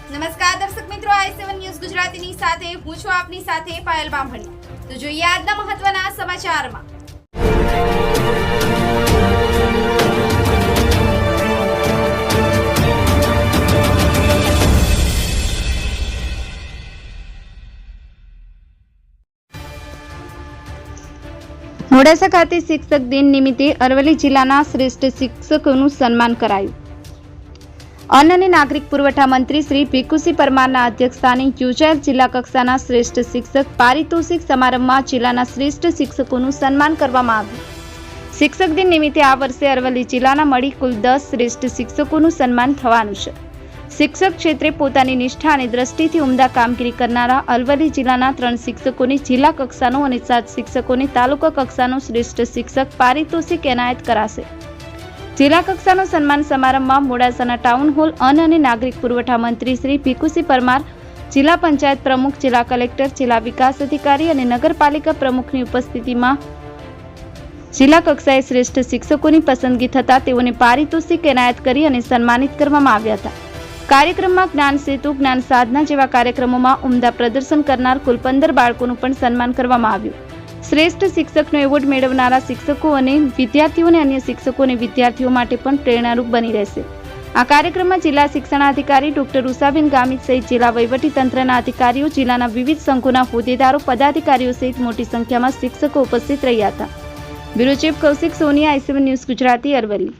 નમસ્કાર દર્શક મિત્રો, i7 ન્યૂઝ ગુજરાતીની સાથે હું છું આપની સાથે પાયલ બામણી। તો જોઈએ આજના મહત્વના સમાચારમાં। મોડાસા ખાતે શિક્ષક દિન નિમિત્તે અરવલ્લી જિલ્લાના શ્રેષ્ઠ શિક્ષકોનું સન્માન કરાયું। અન્ન અને નાગરિક પુરવઠા મંત્રી શ્રી ભીખુસિંહ પરમારના અધ્યક્ષસ્થાને યોજાયેલ જિલ્લા કક્ષાના શ્રેષ્ઠ શિક્ષક પારિતોષિક સમારંભમાં જિલ્લાના શ્રેષ્ઠ શિક્ષકોનું સન્માન કરવામાં આવ્યું। શિક્ષક દિન નિમિત્તે આ વર્ષે અરવલ્લી જિલ્લાના મળી કુલ 10 શ્રેષ્ઠ શિક્ષકોનું સન્માન થવાનું છે। શિક્ષક ક્ષેત્રે પોતાની નિષ્ઠા અને દ્રષ્ટિથી ઉમદા કામગીરી કરનારા અરવલ્લી જિલ્લાના 3 શિક્ષકોને જિલ્લા કક્ષાનો અને 7 શિક્ષકોને તાલુકા કક્ષાનો શ્રેષ્ઠ શિક્ષક પારિતોષિક એનાયત કરાશે। જિલ્લા કક્ષાનો સન્માન સમારંભમાં મોડાસાના ટાઉન હોલ અન્ન અને નાગરિક પુરવઠા મંત્રી શ્રી ભીખુસિંહ પરમાર, જિલ્લા પંચાયત પ્રમુખ, જિલ્લા કલેક્ટર, જિલ્લા વિકાસ અધિકારી અને નગરપાલિકા પ્રમુખની ઉપસ્થિતિમાં જિલ્લા કક્ષાએ શ્રેષ્ઠ શિક્ષકોની પસંદગી થતા તેઓને પારિતોષિક એનાયત કરી અને સન્માનિત કરવામાં આવ્યા હતા। કાર્યક્રમમાં જ્ઞાન સેતુ, જ્ઞાન સાધના જેવા કાર્યક્રમોમાં ઉમદા પ્રદર્શન કરનાર કુલ 15 બાળકોનું પણ સન્માન કરવામાં આવ્યું। શ્રેષ્ઠ શિક્ષકનો એવોર્ડ મેળવનારા શિક્ષકો અને વિદ્યાર્થીઓને અન્ય શિક્ષકો અને વિદ્યાર્થીઓ માટે પણ પ્રેરણારૂપ બની રહેશે। આ કાર્યક્રમમાં જિલ્લા શિક્ષણાધિકારી ડોક્ટર ઉષાબેન ગામિત સહિત જિલ્લા વહીવટીતંત્રના અધિકારીઓ, જિલ્લાના વિવિધ સંઘોના હોદ્દેદારો, પદાધિકારીઓ સહિત મોટી સંખ્યામાં શિક્ષકો ઉપસ્થિત રહ્યા હતા। બ્યુરો ચીફ કૌશિક સોની, i7 ન્યૂઝ ગુજરાતી, અરવલ્લી।